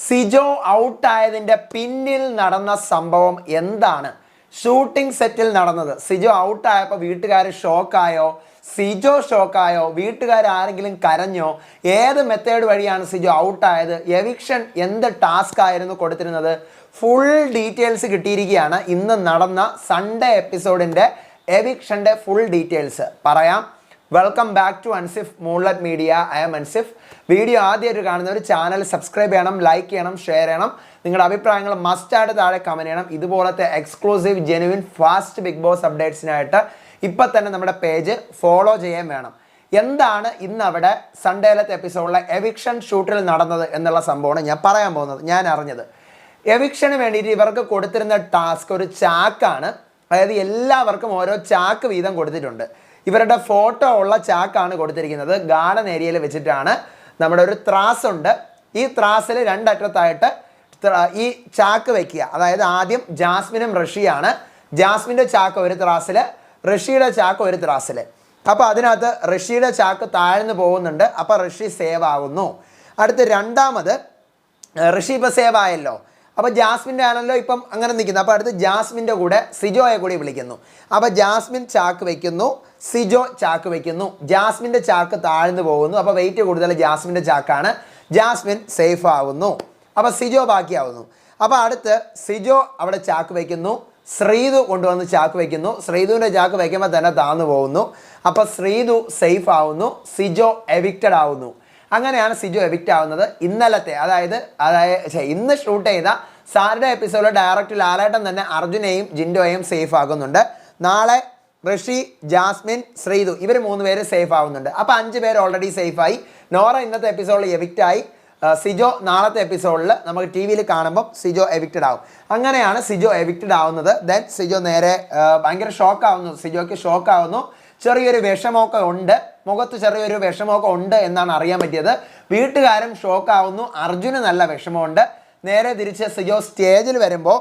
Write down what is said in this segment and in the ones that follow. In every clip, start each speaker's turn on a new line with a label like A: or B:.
A: സിജോ ഔട്ടായതിൻ്റെ പിന്നിൽ നടന്ന സംഭവം എന്താണ്? ഷൂട്ടിംഗ് സെറ്റിൽ നടന്നത്. സിജോ ഔട്ടായപ്പോൾ വീട്ടുകാർ ഷോക്കായോ? സിജോ ഷോക്കായോ? വീട്ടുകാർ ആരെങ്കിലും കരഞ്ഞോ? ഏത് മെത്തേഡ് വഴിയാണ് സിജോ ഔട്ടായത്? എവിക്ഷൻ എന്ത് ടാസ്ക് ആയിരുന്നു കൊടുത്തിരുന്നത്? ഫുൾ ഡീറ്റെയിൽസ് കിട്ടിയിരിക്കുകയാണ്. ഇന്ന് നടന്ന സൺഡേ എപ്പിസോഡിൻ്റെ എവിക്ഷൻ്റെ ഫുൾ ഡീറ്റെയിൽസ് പറയാം. Welcome back to Ansif moonlight media. I am Ansif. Video ആദ്യമായിട്ട് കാണുന്നവർ ചാനൽ സബ്സ്ക്രൈബ് ചെയ്യണം, ലൈക്ക് ചെയ്യണം, ഷെയർ ചെയ്യണം. നിങ്ങളുടെ അഭിപ്രായങ്ങൾ മസ്റ്റായിട്ട് താഴെ കമൻറ്റ് ചെയ്യണം. ഇതുപോലത്തെ exclusive genuine fast Big Boss അപ്ഡേറ്റ്സിനായിട്ട് ഇപ്പം തന്നെ നമ്മുടെ പേജ് ഫോളോ ചെയ്യാൻ വേണം. എന്താണ് ഇന്ന് അവിടെ സൺഡേയിലത്തെ എപ്പിസോഡിലെ എവിക്ഷൻ ഷൂട്ടിൽ നടന്നത് എന്നുള്ള സംഭവമാണ് ഞാൻ പറയാൻ പോകുന്നത്. ഞാൻ അറിഞ്ഞത് എവിക്ഷന് വേണ്ടിയിട്ട് ഇവർക്ക് കൊടുത്തിരുന്ന ടാസ്ക് ഒരു ചാക്കാണ്. അതായത് എല്ലാവർക്കും ഓരോ ചാക്ക് വീതം കൊടുത്തിട്ടുണ്ട്. ഇവരുടെ ഫോട്ടോ ഉള്ള ചാക്കാണ് കൊടുത്തിരിക്കുന്നത്. ഗാർഡൻ ഏരിയയിൽ വെച്ചിട്ടാണ്. നമ്മുടെ ഒരു ത്രാസ് ഉണ്ട്. ഈ ത്രാസിൽ രണ്ടറ്റത്തായിട്ട് ഈ ചാക്ക് വയ്ക്കുക. അതായത് ആദ്യം ജാസ്മിനും റഷിയാണ്. ജാസ്മിൻ്റെ ചാക്ക് ഒരു ത്രാസിൽ, റഷിയുടെ ചാക്ക് ഒരു ത്രാസിൽ. അപ്പോൾ അതിനകത്ത് റഷിയുടെ ചാക്ക് താഴ്ന്നു പോകുന്നുണ്ട്. അപ്പോൾ റഷി സേവ് ആകുന്നു. അടുത്ത് രണ്ടാമത് റഷി ഇപ്പോൾ സേവ് ആയല്ലോ. അപ്പോൾ ജാസ്മിൻ്റെ ആണല്ലോ ഇപ്പം അങ്ങനെ നിൽക്കുന്നത്. അപ്പോൾ അടുത്ത് ജാസ്മിൻ്റെ കൂടെ സിജോയെ കൂടി വിളിക്കുന്നു. അപ്പോൾ ജാസ്മിൻ ചാക്ക് വയ്ക്കുന്നു, സിജോ ചാക്ക് വയ്ക്കുന്നു. ജാസ്മിൻ്റെ ചാക്ക് താഴ്ന്നു പോകുന്നു. അപ്പോൾ വെയിറ്റ് കൂടുതൽ ജാസ്മിൻ്റെ ചാക്കാണ്. ജാസ്മിൻ സേഫ് ആവുന്നു. അപ്പോൾ സിജോ ബാക്കിയാവുന്നു. അപ്പോൾ അടുത്ത് സിജോ അവിടെ ചാക്ക് വയ്ക്കുന്നു. ശ്രീതു കൊണ്ടുവന്ന് ചാക്ക് വയ്ക്കുന്നു. ശ്രീതുവിൻ്റെ ചാക്ക് വയ്ക്കുമ്പോൾ തന്നെ താഴ്ന്നു പോകുന്നു. അപ്പോൾ ശ്രീതു സേഫ് ആവുന്നു. സിജോ എവിക്റ്റഡ് ആവുന്നു. അങ്ങനെയാണ് സിജോ എവിക്റ്റ് ആവുന്നത്. ഇന്നലത്തെ അതായത് ഇന്ന് ഷൂട്ട് ചെയ്ത സാറ്റർഡേ എപ്പിസോഡിൽ ഡയറക്റ്റ് ലാലേട്ടൻ തന്നെ അർജുനെയും ജിൻഡോയെയും സേഫ് ആകുന്നുണ്ട്. നാളെ ഋഷി, ജാസ്മിൻ, ശ്രീതു ഇവർ 3 പേര് സേഫ് ആവുന്നുണ്ട്. അപ്പോൾ 5 പേര് ഓൾറെഡി സേഫായി. നോറ ഇന്നത്തെ എപ്പിസോഡിൽ എവിക്റ്റായി. സിജോ നാളത്തെ എപ്പിസോഡിൽ നമുക്ക് ടി വിയിൽ കാണുമ്പോൾ സിജോ എവിക്റ്റഡ് ആവും. അങ്ങനെയാണ് സിജോ എവിക്റ്റഡ് ആവുന്നത്. ദെൻ സിജോ നേരെ ഭയങ്കര ഷോക്കാവുന്നു. സിജോയ്ക്ക് ഷോക്കാവുന്നു. ചെറിയൊരു വിഷമമൊക്കെ ഉണ്ട്, മുഖത്ത് ചെറിയൊരു വിഷമമൊക്കെ ഉണ്ട് എന്നാണ് അറിയാൻ പറ്റിയത്. വീട്ടുകാരും ഷോക്കാവുന്നു. അർജുന് നല്ല വിഷമമുണ്ട്. നേരെ തിരിച്ച് സിജോ സ്റ്റേജിൽ വരുമ്പോൾ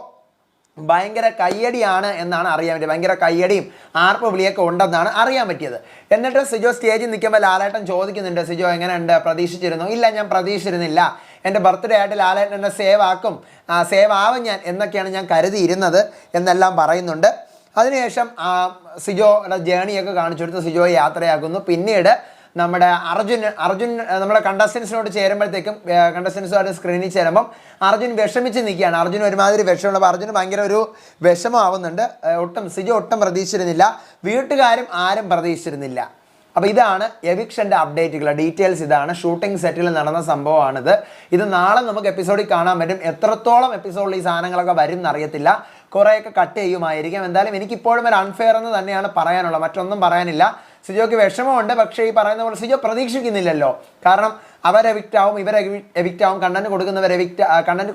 A: ഭയങ്കര കയ്യടിയാണ് എന്നാണ് അറിയാൻ പറ്റിയത്. ഭയങ്കര കയ്യടിയും ആർപ്പ് വിളിയൊക്കെ ഉണ്ടെന്നാണ് അറിയാൻ പറ്റിയത്. എന്നിട്ട് സിജോ സ്റ്റേജിൽ നിൽക്കുമ്പോൾ ലാലേട്ടൻ ചോദിക്കുന്നുണ്ട്, സിജോ എങ്ങനെയുണ്ട്, പ്രതീക്ഷിച്ചിരുന്നു? ഇല്ല, ഞാൻ പ്രതീക്ഷിച്ചിരുന്നില്ല. എൻ്റെ ബർത്ത്ഡേ ആയിട്ട് ലാലേട്ടൻ എന്നെ സേവ് ആവും ഞാൻ എന്നൊക്കെയാണ് ഞാൻ കരുതിയിരുന്നത് എന്നെല്ലാം പറയുന്നുണ്ട്. അതിനുശേഷം സിജോയുടെ ജേണിയൊക്കെ കാണിച്ചു കൊടുത്ത് സിജോയെ യാത്രയാക്കുന്നു. പിന്നീട് നമ്മുടെ അർജുൻ നമ്മുടെ കണ്ടസ്റ്റൻസിനോട് ചേരുമ്പോഴത്തേക്കും കണ്ടസ്റ്റൻസുമായിട്ട് സ്ക്രീനിൽ ചേരുമ്പം അർജുൻ വിഷമിച്ച് നിൽക്കുകയാണ്. അർജുൻ ഒരുമാതിരി വിഷമുള്ളപ്പോൾ അർജുന് ഭയങ്കര ഒരു വിഷമമാവുന്നുണ്ട്. സിജോ ഒട്ടും പ്രതീക്ഷിച്ചിരുന്നില്ല. വീട്ടുകാരും ആരും പ്രതീക്ഷിച്ചിരുന്നില്ല. അപ്പോൾ ഇതാണ് എവിക്ഷൻ്റെ അപ്ഡേറ്റുകൾ, ഡീറ്റെയിൽസ് ഇതാണ്. ഷൂട്ടിംഗ് സെറ്റിൽ നടന്ന സംഭവമാണിത്. ഇത് നാളെ നമുക്ക് എപ്പിസോഡിൽ കാണാൻ പറ്റും. എത്രത്തോളം എപ്പിസോഡിൽ ഈ സാധനങ്ങളൊക്കെ വരും എന്നറിയത്തില്ല. കുറേയൊക്കെ കട്ട് ചെയ്യുമായിരിക്കും. എന്തായാലും എനിക്കിപ്പോഴും ഒരു അൺഫെയർ എന്ന് തന്നെയാണ് പറയാനുള്ളത്. മറ്റൊന്നും പറയാനില്ല. സിജോയ്ക്ക് വിഷമമുണ്ട്. പക്ഷേ ഈ പറയുന്ന പോലെ സിജോ പ്രതീക്ഷിക്കുന്നില്ലല്ലോ. കാരണം അവർ എവിക്റ്റ് ആവും, ഇവർ എവിക്റ്റ് ആവും, കണ്ടന്റ്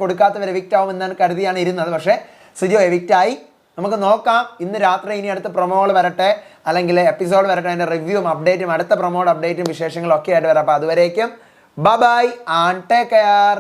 A: കൊടുക്കാത്തവർ എവിക്റ്റ് ആവും എന്ന് കരുതിയാണ് ഇരുന്നത്. പക്ഷേ സിജോ എവിക്റ്റായി. നമുക്ക് നോക്കാം. ഇന്ന് രാത്രി ഇനി അടുത്ത പ്രൊമോകൾ വരട്ടെ, അല്ലെങ്കിൽ എപ്പിസോഡ് വരട്ടെ. അതിൻ്റെ റിവ്യൂവും അപ്ഡേറ്റും അടുത്ത പ്രൊമോഡ് അപ്ഡേറ്റും വിശേഷങ്ങളും ഒക്കെ ആയിട്ട് വരാം. അപ്പോൾ അതുവരേക്കും ബൈ ആൻഡ് ടേക്ക് കെയർ.